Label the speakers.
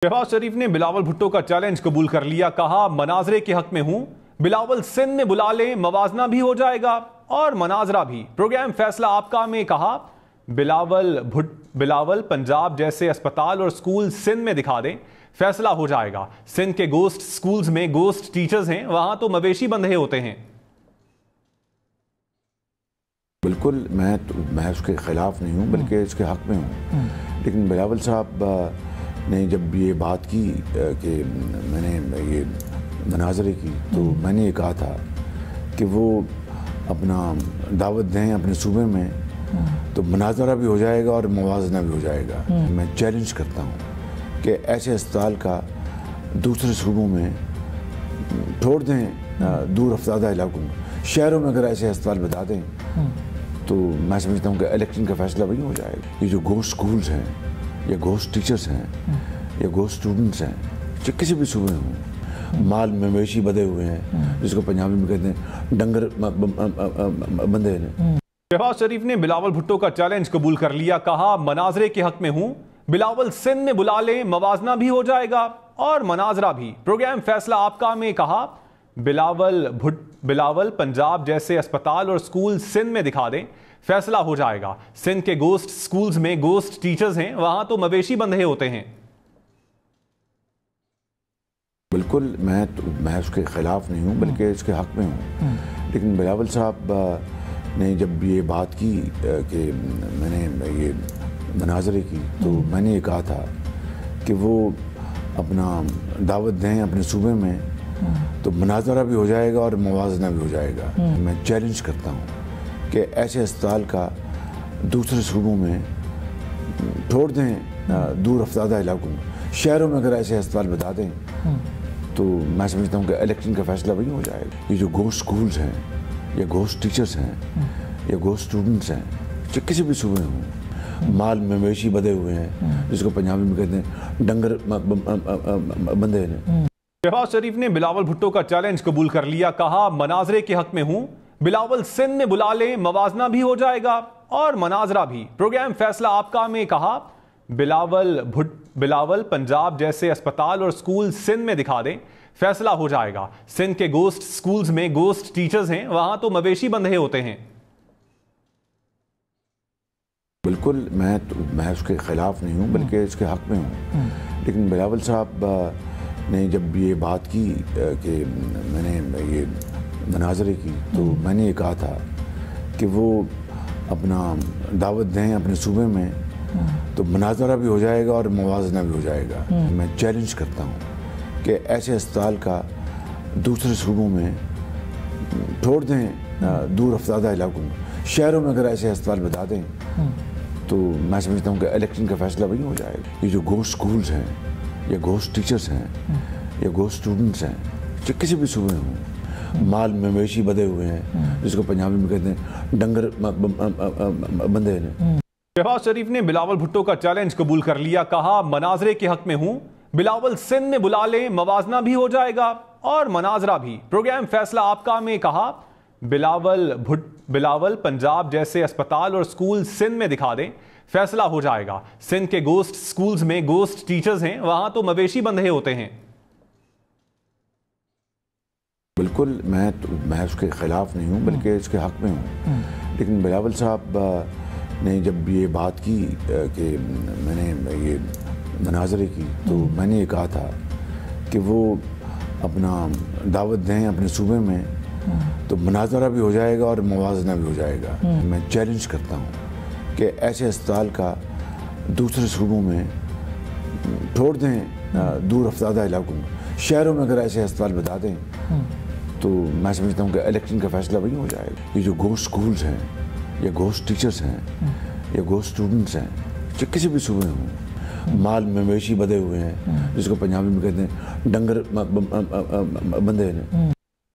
Speaker 1: शहबाज शरीफ ने बिलावल भुट्टो का चैलेंज कबूल कर लिया। कहा, मनाजरे के हक में हूं, बिलावल सिंध में बुला लें, मवाजना भी हो जाएगा और मनाजरा भी। प्रोग्राम फैसला आपका में कहा, बिलावल पंजाब जैसे अस्पताल और स्कूल सिंध में दिखा दें, फैसला हो जाएगा। सिंध के गोस्ट स्कूल्स में गोस्ट टीचर्स हैं, वहां तो मवेशी बंधे होते हैं।
Speaker 2: बिल्कुल मैं उसके खिलाफ नहीं हूं, बल्कि इसके हक में हूं। लेकिन बिलावल साहब ने जब ये बात की कि मैंने ये मनाजरे की, तो मैंने ये कहा था कि वो अपना दावत दें अपने सूबे में, तो मनाजरा भी हो जाएगा और मुवाजना भी हो जाएगा। मैं चैलेंज करता हूँ कि ऐसे अस्पताल का दूसरे सूबों में छोड़ दें, दूर अफ्तादा इलाकों में, शहरों में अगर ऐसे अस्पताल बता दें तो मैं समझता हूँ कि इलेक्शन का फैसला वही हो जाएगा। ये जो गोस्ट स्कूल्स हैं या गोस्ट टीचर्स हैं या गोस्ट स्टूडेंट्स हैं, जो किसी भी सूबे में हों, माल मवेशी बंधे हुए हैं, जिसको पंजाबी में कहते हैं डंगर बंधे हैं।
Speaker 1: शहबाज शरीफ ने बिलावल भुट्टो का चैलेंज कबूल कर लिया। कहा, मनाजरे के हक में हूं, बिलावल सिंध में बुला लें, मवाजना भी हो जाएगा और मनाजरा भी। प्रोग्राम फैसला आपका में कहा, बिलावल पंजाब जैसे अस्पताल और स्कूल सिंध में दिखा दें, फैसला हो जाएगा। सिंध के गोस्ट स्कूल्स में गोस्ट टीचर्स हैं, वहां तो मवेशी बंधे होते हैं।
Speaker 2: बिल्कुल मैं उसके खिलाफ नहीं हूं, बल्कि इसके हक में हूं। लेकिन बिलावल साहब ने जब ये बात की कि मैंने ये मनाजरे की, तो मैंने ये कहा था कि वो अपना दावत दें अपने सूबे में, तो मनाजरा भी हो जाएगा और मुवाजना भी हो जाएगा। मैं चैलेंज करता हूँ कि ऐसे अस्पताल का दूसरे सूबों में छोड़ दें, दूर अफ्तादा इलाकों में, शहरों में अगर ऐसे अस्पताल बता दें तो मैं समझता हूँ कि इलेक्शन का फैसला वही हो जाएगा। ये जो गोस्ट स्कूल्स हैं या गोस्ट टीचर्स हैं या गोस्ट स्टूडेंट्स हैं, जो किसी भी सूबे में हों, माल मवेशी बंधे हुए हैं, जिसको पंजाबी में कहते हैं डंगर बंधे हैं।
Speaker 1: शहबाज शरीफ ने बिलावल भुट्टो का चैलेंज कबूल कर लिया। कहा, मनाजरे के हक में हूं, बिलावल सिंध में बुला लें, मवाजना भी हो जाएगा और मनाजरा भी। प्रोग्राम फैसला आपका में कहा, बिलावल पंजाब जैसे अस्पताल और स्कूल सिंध में दिखा दें, फैसला हो जाएगा। सिंध के गोस्ट स्कूल्स में गोस्ट टीचर्स हैं, वहां तो मवेशी बंधे होते हैं।
Speaker 2: बिल्कुल मैं उसके खिलाफ नहीं हूं, बल्कि इसके हक में हूं। लेकिन बिलावल साहब ने जब ये बात की कि मैंने ये मनाजरे की, तो मैंने ये कहा था कि वो अपना दावत दें अपने सूबे में, तो मनाजरा भी हो जाएगा और मुवाजना भी हो जाएगा। मैं चैलेंज करता हूँ कि ऐसे अस्पताल का दूसरे सूबों में छोड़ दें, दूर अफ्तादा इलाकों में, शहरों में अगर ऐसे अस्पताल बता दें तो मैं समझता हूँ कि इलेक्शन का फैसला वही हो जाएगा। ये जो गोस्ट स्कूल्स हैं या गोस्ट टीचर्स हैं या गोस्ट स्टूडेंट्स हैं, जो किसी भी सूबे में हों, माल मवेशी बंधे हुए हैं, जिसको पंजाबी में कहते हैं डंगर बंधे हैं।
Speaker 1: शहबाज शरीफ ने बिलावल भुट्टो का चैलेंज कबूल कर लिया। कहा, मनाजरे के हक में हूं, बिलावल सिंध में बुला लें, मवाजना भी हो जाएगा और मनाजरा भी। प्रोग्राम फैसला आपका में कहा, बिलावल पंजाब जैसे अस्पताल और स्कूल सिंध में दिखा दें, फैसला हो जाएगा। सिंध के गोस्ट स्कूल्स में गोस्ट टीचर्स हैं, वहां तो मवेशी बंधे होते हैं।
Speaker 2: बिल्कुल मैं उसके खिलाफ नहीं हूं, बल्कि इसके हक में हूं। लेकिन बिलावल साहब ने जब ये बात की कि मैंने ये मनाजरे की, तो मैंने ये कहा था कि वो अपना दावत दें अपने सूबे में, तो मनाजरा भी हो जाएगा और मुवाजना भी हो जाएगा। मैं चैलेंज करता हूँ कि ऐसे अस्पताल का दूसरे सूबों में छोड़ दें, दूर अफ्तादा इलाकों में, शहरों में अगर ऐसे अस्पताल बता दें तो मैं समझता हूँ कि इलेक्शन का फैसला वही हो जाएगा। ये जो गोस्ट स्कूल्स हैं या गोस्ट टीचर्स हैं या गोस्ट स्टूडेंट्स हैं, जो किसी भी सूबे में हों, माल मवेशी बंधे हुए हैं, जिसको पंजाबी में कहते हैं डंगर बंधे हैं।